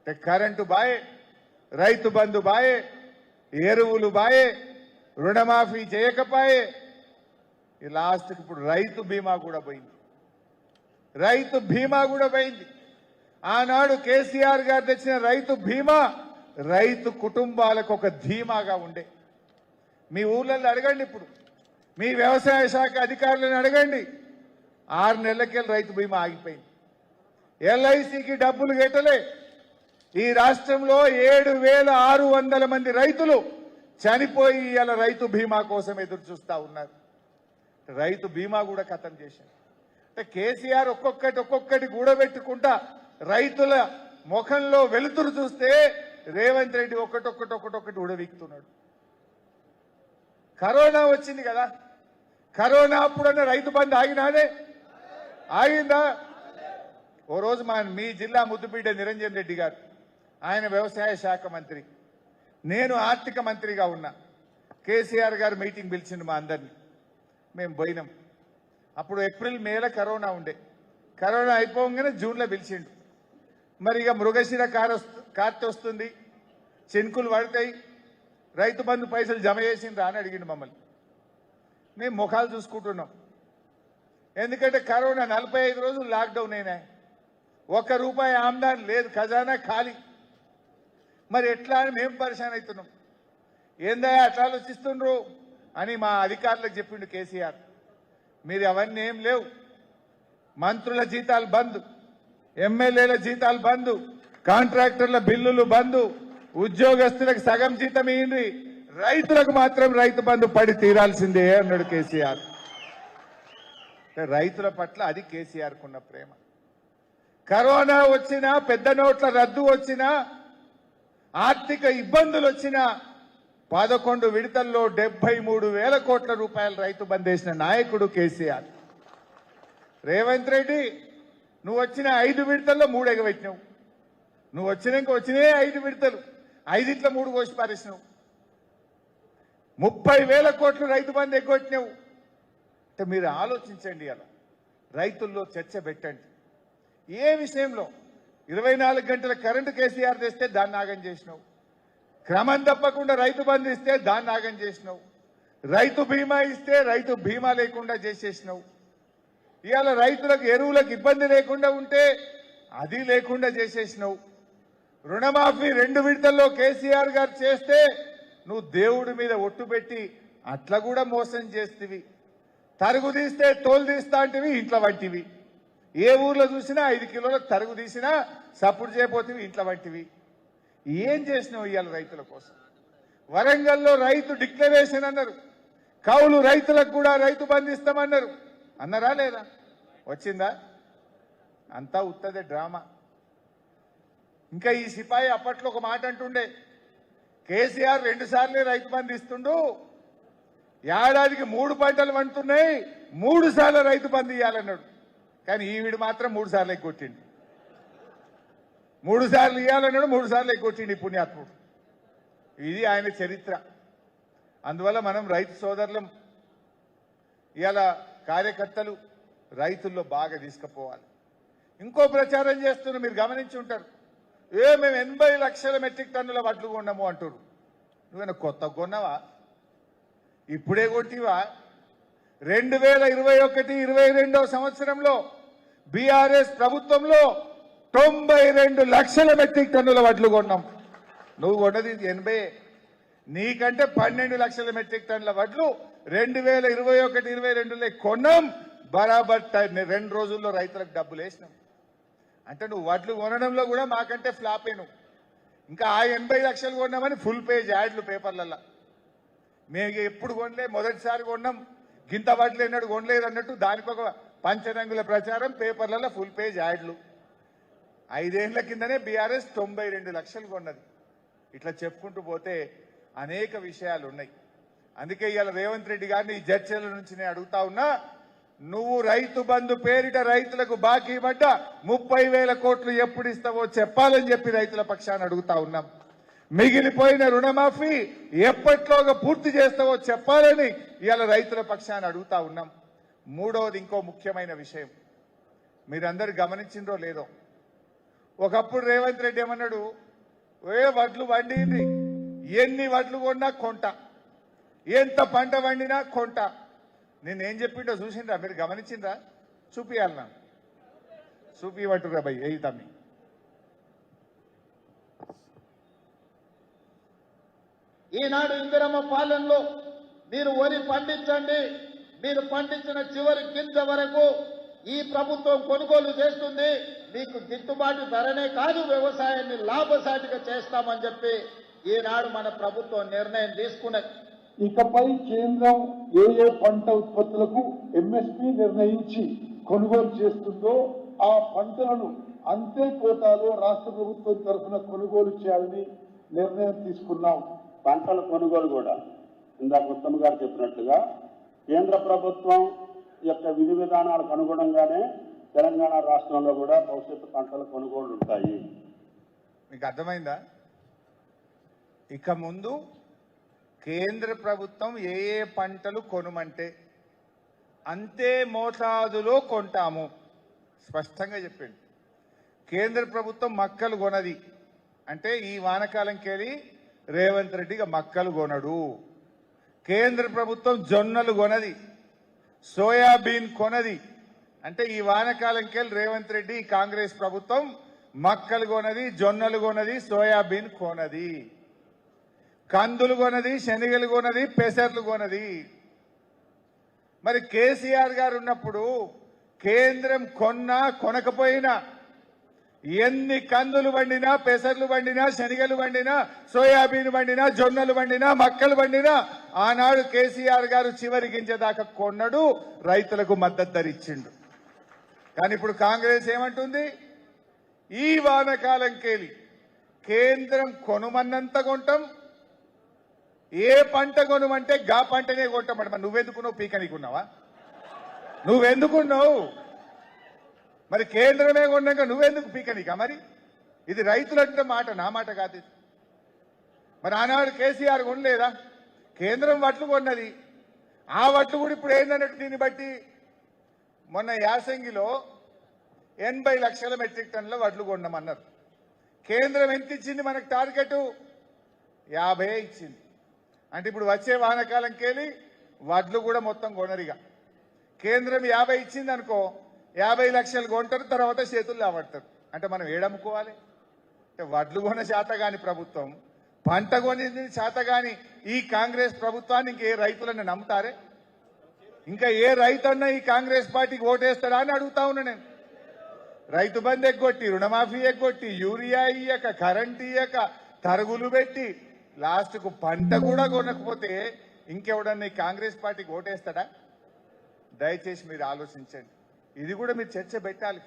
Current బాయే, Rythu Bandhu బాయే, ఎరువులు బాయే, రుణమాఫీ చేయకపాయే. ఈ లాస్ట్కి ఇప్పుడు రైతు బీమా కూడా పోయింది. రైతు బీమా కూడా పోయింది. ఆనాడు కేసీఆర్ గారు తెచ్చిన రైతు బీమా రైతు కుటుంబాలకు ఒక ధీమాగా ఉండే. మీ ఊళ్ళల్లో అడగండి, ఇప్పుడు మీ వ్యవసాయ శాఖ అధికారులను అడగండి. 6 నెలలకెళ్ళి రైతు బీమా ఆగిపోయింది. ఎల్ఐసికి డబ్బులు కట్టలే. ఈ రాష్ట్రంలో 7,600 మంది రైతులు చనిపోయి ఇలా రైతు బీమా కోసం ఎదురు చూస్తా ఉన్నారు. రైతు బీమా కూడా ఖతం చేశారు. అంటే కేసీఆర్ ఒక్కొక్కటి కూడబెట్టుకుంటా రైతుల ముఖంలో వెలుతురు చూస్తే రేవంత్ రెడ్డి ఒక్కటొక్కటి ఉడవీక్తున్నాడు. కరోనా వచ్చింది కదా, కరోనా అప్పుడన్నా రైతు బంధు ఆగినాదే? ఆగిందా? ఓ రోజు మీ జిల్లా ముద్దుబిడ్డ నిరంజన్ రెడ్డి గారు, ఆయన వ్యవసాయ శాఖ మంత్రి, నేను ఆర్థిక మంత్రిగా ఉన్నా. కేసీఆర్ గారు మీటింగ్ పిలిచిండు మా అందరినీ. మేము పోయినాం. అప్పుడు ఏప్రిల్ మేలో కరోనా ఉండే. కరోనా అయిపోగానే జూన్లో పిలిచిండు. మరి ఇక మృగశిర కార్తె వస్తుంది, చెనుకులు పడతాయి, రైతు బంధు పైసలు జమ చేసిండ్రా అని అడిగిండు మమ్మల్ని. మేము ముఖాలు చూసుకుంటున్నాం. ఎందుకంటే కరోనా 45 రోజులు లాక్డౌన్ అయినాయి. ₹1 ఆమ్దాన్ లేదు, ఖజానా ఖాళీ. మరి ఎట్లా అని మేము పరిశాన్ అవుతున్నాం. ఏందయ్యా అట్లా ఆలోచిస్తుండ్రు అని మా అధికారులకు చెప్పిండు కేసీఆర్. మీరు అవన్నీ ఏం లేవు, మంత్రుల జీతాలు బంద్, ఎమ్మెల్యేల జీతాలు బంద్, కాంట్రాక్టర్ల బిల్లులు బంద్, ఉద్యోగస్తులకు సగం జీతం ఇయ్యండి, రైతులకు మాత్రం రైతు బంధు పడి తీరాల్సిందే అన్నాడు కేసీఆర్. రైతుల పట్ల అది కేసీఆర్కున్న ప్రేమ. కరోనా వచ్చినా, పెద్ద నోట్ల రద్దు వచ్చినా, ఆర్థిక ఇబ్బందులు వచ్చినా 11 విడతల్లో 73,000 కోట్ల రూపాయలు రైతు బంద్ వేసిన నాయకుడు కేసీఆర్. రేవంత్ రెడ్డి, నువ్వు వచ్చిన 5 విడతల్లో 3 ఎగబెట్టినావు. నువ్వు వచ్చినాక వచ్చినే 5 విడతలు, 5 3 కోసి పారేసినావు. 30,000 కోట్లు రైతు బంధు ఎగ్గొట్టినావు. అంటే మీరు ఆలోచించండి, అలా రైతుల్లో చర్చ పెట్టండి. ఏ విషయంలో 24 గంటల కరెంటు కేసీఆర్ తెస్తే దాన్ని ఆగం చేసినావు. క్రమం తప్పకుండా రైతు బంధు ఇస్తే దాన్ని ఆగం చేసినావు. రైతు బీమా ఇస్తే రైతు బీమా లేకుండా చేసేసినావు. ఇవాళ రైతులకు ఎరువులకు ఇబ్బంది లేకుండా ఉంటే అది లేకుండా చేసేసినావు. రుణమాఫీ 2 విడతల్లో కేసీఆర్ గారు చేస్తే నువ్వు దేవుడి మీద ఒట్టు పెట్టి అట్లా కూడా మోసం చేస్తేవి. తరుగు తీస్తే తోలు తీస్తా అంటేవి ఇంట్లో వంటివి. ఏ ఊర్లో చూసినా 5 కిలోలకు తరుగు తీసినా సపోర్ట్ చేయబోతేవి ఇంట్లో వంటివి. ఏం చేసినావు ఇవాళ రైతుల కోసం? వరంగల్లో రైతు డిక్లరేషన్ అన్నారు. కౌలు రైతులకు కూడా రైతు బంధు ఇస్తామన్నారు. అన్నారా లేదా? వచ్చిందా? అంతా ఉత్తదే డ్రామా. ఇంకా ఈ సిపాయి అప్పట్లో ఒక మాట అంటుండే, కేసీఆర్ 2 సార్లే రైతు బంధు ఇస్తుండు, ఏడాదికి 3 పంటలు పండుతున్నాయి, 3 సార్లు రైతు బంధు ఇవ్వాలన్నాడు. కానీ ఈవిడ మాత్రం 3 సార్లు ఎగ్గొట్టిండు. 3 సార్లు ఇవ్వాలన్నాడు, 3 సార్లు ఎగ్గొట్టిండు ఈ పుణ్యాత్ముడు. ఇది ఆయన చరిత్ర. అందువల్ల మనం రైతు సోదరులం, ఇవాళ కార్యకర్తలు రైతుల్లో బాగా తీసుకుపోవాలి. ఇంకో ప్రచారం చేస్తున్నారు, మీరు గమనించి ఉంటారు. మేము 80 లక్షల మెట్రిక్ టన్నుల వడ్లు కొన్నాము అంటారు. నువ్వేనా కొత్త కొన్నావా? ఇప్పుడే కొట్టివా? 2021-22 సంవత్సరంలో బీఆర్ఎస్ ప్రభుత్వంలో 92 లక్షల మెట్రిక్ టన్నుల వడ్లు కొన్నాం. నువ్వు కొన్నది 80. నీకంటే 12 లక్షల మెట్రిక్ టన్నుల వడ్లు 2021-22లో కొన్నాం. బరాబర్ 2 రోజుల్లో రైతులకు డబ్బులు వేసినాం. అంటే నువ్వు వడ్లు కొనడంలో కూడా మాకంటే ఫ్లాపే. నువ్వు ఇంకా ఆ 80 లక్షలు కొన్నామని ఫుల్ పేజ్ యాడ్లు పేపర్లలో. మేము ఎప్పుడు కొనలే, మొదటిసారి కొన్నాం, గింత వడ్లు ఎన్నడు కొనలేదు అన్నట్టు దానికి ఒక పంచరంగుల ప్రచారం, పేపర్లలో ఫుల్ పేజ్ యాడ్లు. 5 ఏళ్ల కిందనే బీఆర్ఎస్ 92 లక్షలు కొన్నది. ఇట్లా చెప్పుకుంటూ పోతే అనేక విషయాలు ఉన్నాయి. అందుకే ఇవాళ రేవంత్ రెడ్డి గారిని ఈ చర్చల నుంచి నేను అడుగుతా ఉన్నా, నువ్వు రైతు బంధు పేరిట రైతులకు బాకీ పడ్డ 30,000 కోట్లు ఎప్పుడు ఇస్తావో చెప్పాలని చెప్పి రైతుల పక్షాన్ని అడుగుతా ఉన్నాం. మిగిలిపోయిన రుణమాఫీ ఎప్పట్లోగా పూర్తి చేస్తావో చెప్పాలని ఇవాళ రైతుల పక్షాన్ని అడుగుతా ఉన్నాం. మూడవది, ఇంకో ముఖ్యమైన విషయం మీరందరూ గమనించిందో లేదో, ఒకప్పుడు రేవంత్ రెడ్డి ఏమన్నాడు, వడ్లు వండింది, ఎన్ని వడ్లు కొన్నా కొంట, ఎంత పంట వండినా కొంట. నేనేం చెప్పిండో చూసిండ్రా, మీరు గమనించిండ్రా? చూపియాలి నా చూపివట్టురా భయ్ ఏ తమ్మి. ఈనాడు ఇందిరమ్మ పాలనలో మీరు వరి పండించండి, మీరు పండించిన చివరి గింజ వరకు ఈ ప్రభుత్వం కొనుగోలు చేస్తుంది, మీకు గిట్టుబాటు ధరనే కాదు వ్యవసాయాన్ని లాభసాటిగా చేస్తామని చెప్పి ఈనాడు మన ప్రభుత్వం నిర్ణయం తీసుకున్నది. ఇకపై కేంద్రం ఏ పంట ఉత్పత్తులకు ఎంఎస్పీ నిర్ణయించి కొనుగోలు చేస్తుందో ఆ పంటలను అంతే కోటాలో రాష్ట్ర ప్రభుత్వం తరఫున కొనుగోలు చేయాలని నిర్ణయం తీసుకున్నాం. పంటల కొనుగోలు కూడా ఇందాక ఉత్తమ్ గారు చెప్పినట్లుగా కేంద్ర ప్రభుత్వం యొక్క విధి విధానాలకు అనుగుణంగానే తెలంగాణ రాష్ట్రంలో కూడా భవిష్యత్తు పంటల కొనుగోలు ఉంటాయి. మీకు అర్థమైందా? ఇక ముందు కేంద్ర ప్రభుత్వం ఏ పంటలు కొనుమంటే అంతే మోతాదులో కొంటాము స్పష్టంగా చెప్పింది. కేంద్ర ప్రభుత్వం మక్కలు కొనది అంటే ఈ వానకాలంకెళ్ళి రేవంత్ రెడ్డిగా మక్కలు కొనడు. కేంద్ర ప్రభుత్వం జొన్నలు కొనది, సోయాబీన్ కొనది అంటే ఈ వానకాలంకెళ్ళి రేవంత్ రెడ్డి కాంగ్రెస్ ప్రభుత్వం మక్కలు కొనది, జొన్నలు కొనది, సోయాబీన్ కొనది, కందులు కొనది, శనగలు కొనది, పెసర్లు కొనది. మరి కేసీఆర్ గారు ఉన్నప్పుడు కేంద్రం కొన్నా కొనకపోయినా ఎన్ని కందులు వండినా, పెసర్లు వండినా, శనగలు వండినా, సోయాబీన్ వండినా, జొన్నలు వండినా, మక్కలు వండినా ఆనాడు కేసీఆర్ గారు చివరి గింజ దాకా కొన్నడు, రైతులకు మద్దతు ధర ఇచ్చిండు. కానీ ఇప్పుడు కాంగ్రెస్ ఏమంటుంది, ఈ వానకాలంకెళ్ళి కేంద్రం కొనుమన్నంత కొంటాం, ఏ పంట కొనుమంటే గా పంటనే కొంటామంట. మరి నువ్వెందుకున్నావు? పీకనీకున్నావా? నువ్వెందుకున్నావు? మరి కేంద్రమే కొన్నాక నువ్వెందుకు పీకనీకా? మరి ఇది రైతులంటే మాట, నా మాట కాదు. మరి ఆనాడు కేసీఆర్ కొనలేదా? కేంద్రం వడ్లు కొన్నది, ఆ వడ్లు కూడా ఇప్పుడు ఏందన్నట్టు దీన్ని బట్టి మొన్న యాసంగిలో 80 లక్షల మెట్రిక్ టన్నుల వడ్లు కొన్నామన్నారు. కేంద్రం ఎంత ఇచ్చింది మనకు? టార్గెట్ 50 ఇచ్చింది. అంటే ఇప్పుడు వచ్చే వానకాలంకెళ్ళి వడ్లు కూడా మొత్తం కొనరిగా. కేంద్రం 50 ఇచ్చింది అనుకో, 50 లక్షలు కొంటారు, తర్వాత చేతులు లావడతారు. అంటే మనం ఏడమ్ముకోవాలి? అంటే వడ్లు కొన శాతగాని ప్రభుత్వం, పంట కొనింది శాతగాని ఈ కాంగ్రెస్ ప్రభుత్వాన్ని ఇంకే రైతులను నమ్ముతారే? ఇంకా ఏ రైతు అన్నా ఈ కాంగ్రెస్ పార్టీకి ఓటేస్తాడా అని అడుగుతా ఉన్నా నేను. రైతు బంధు ఎగ్గొట్టి, రుణమాఫీ ఎగ్గొట్టి, యూరియా ఇయ్యక, కరెంట్ ఇయ్యక, తరుగులు పెట్టి లాస్ట్కు పంట కూడా కొనకపోతే ఇంకెవడన్నా ఈ కాంగ్రెస్ పార్టీకి ఓటేస్తాడా? దయచేసి మీరు ఆలోచించండి. ఇది కూడా మీరు చర్చ పెట్టాలి.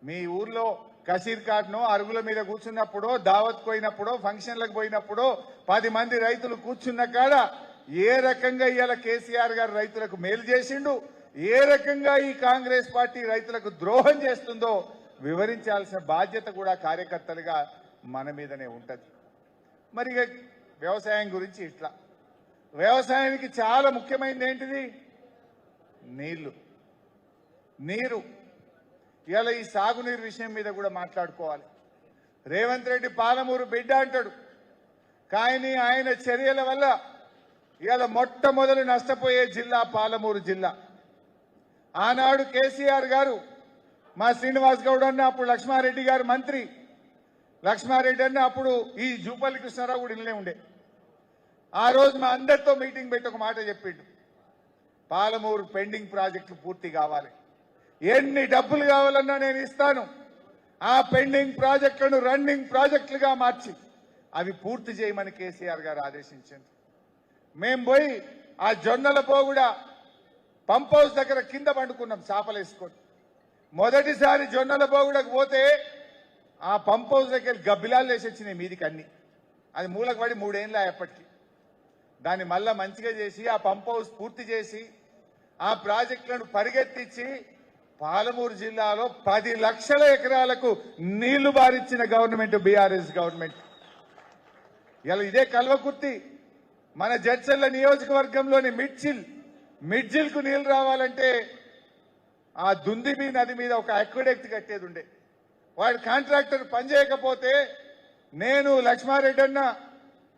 మీ ఊర్లో కషీర్ కార్డ్నో అరుగుల మీద కూర్చున్నప్పుడో, దావత్ పోయినప్పుడో, ఫంక్షన్లకు పోయినప్పుడో 10 మంది రైతులు కూర్చున్న కాడ ఏ రకంగా ఇవాళ కేసీఆర్ గారు రైతులకు మేలు చేసిండు, ఏ రకంగా ఈ కాంగ్రెస్ పార్టీ రైతులకు ద్రోహం చేస్తుందో వివరించాల్సిన బాధ్యత కూడా కార్యకర్తలుగా మన మీదనే ఉంటది. మరి వ్యవసాయం గురించి ఇట్లా, వ్యవసాయానికి చాలా ముఖ్యమైనది ఏంటిది? నీరు. ఇవాళ ఈ సాగునీరు విషయం మీద కూడా మాట్లాడుకోవాలి. రేవంత్ రెడ్డి పాలమూరు బిడ్డ అంటాడు, కానీ ఆయన చర్యల వల్ల ఇవాళ మొట్టమొదలు నష్టపోయే జిల్లా పాలమూరు జిల్లా. ఆనాడు కేసీఆర్ గారు, మా శ్రీనివాస్ గౌడ్ అన్న అప్పుడు లక్ష్మారెడ్డి గారు మంత్రి, లక్ష్మారెడ్డి అన్న అప్పుడు ఈ జూపల్లి కృష్ణారావు కూడా ఇల్లే ఉండే. ఆ రోజు మా అందరితో మీటింగ్ పెట్టి ఒక మాట చెప్పిండు, పాలమూరు పెండింగ్ ప్రాజెక్టులు పూర్తి కావాలి, ఎన్ని డబ్బులు కావాలన్నా నేను ఇస్తాను, ఆ పెండింగ్ ప్రాజెక్టులను రన్నింగ్ ప్రాజెక్టులుగా మార్చి అవి పూర్తి చేయమని కేసీఆర్ గారు ఆదేశించారు. మేం పోయి ఆ జొన్నల పోగుడ పంప్ హౌస్ దగ్గర కింద పండుకున్నాం చాపలేసుకొని. మొదటిసారి జొన్నల పోగుడకు పోతే ఆ పంప్ హౌస్ దగ్గర గబ్బిలాలు వేసి వచ్చినాయి మీదికి అన్ని. అది మూలకు పడి 3 ఏళ్ళు అప్పటికి. దాన్ని మళ్ళా మంచిగా చేసి ఆ పంప్ హౌస్ పూర్తి చేసి ఆ ప్రాజెక్టులను పరిగెత్తించి పాలమూరు జిల్లాలో 10 లక్షల ఎకరాలకు నీళ్లు బారిచ్చిన గవర్నమెంట్ బీఆర్ఎస్ గవర్నమెంట్. ఇలా ఇదే కల్వకుర్తి మన జడ్చర్ల నియోజకవర్గంలోని మిడ్జిల్ కు నీళ్లు రావాలంటే ఆ దుందిబి నది మీద ఒక అక్విడక్ట్ కట్టేది ఉండే. వాడు కాంట్రాక్టర్ పనిచేయకపోతే నేను లక్ష్మారెడ్డి అన్న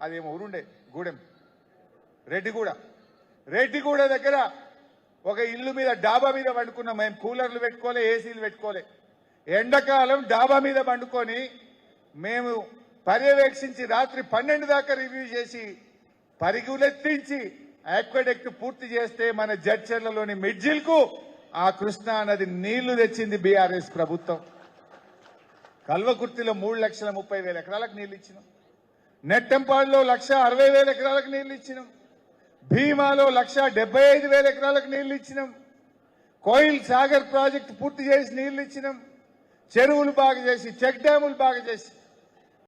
అదేమో ఊరుండే గూడెం రెడ్డిగూడ దగ్గర ఒక ఇల్లు మీద డాబా మీద పండుకున్నాం. మేము కూలర్లు పెట్టుకోలే, ఏసీలు పెట్టుకోలే. ఎండాకాలం డాబా మీద పండుకొని మేము పర్యవేక్షించి రాత్రి 12 దాకా రివ్యూ చేసి పరిగులెత్తించి ఆక్వాడక్ట్ పూర్తి చేస్తే మన జడ్చర్లలోని మిడ్జిల్కు ఆ కృష్ణా నది నీళ్లు తెచ్చింది బీఆర్ఎస్ ప్రభుత్వం. కల్వకుర్తిలో 3,30,000 ఎకరాలకు నీళ్లు ఇచ్చినాం. నెట్టంపాడులో 1,60,000 ఎకరాలకు నీళ్లు ఇచ్చినాం. భీమాలో 1,75,000 ఎకరాలకు నీళ్లు ఇచ్చినాం. కోయిల్ సాగర్ ప్రాజెక్టు పూర్తి చేసి నీళ్లు ఇచ్చినాం. చెరువులు బాగా చేసి, చెక్ డ్యాములు బాగా చేసి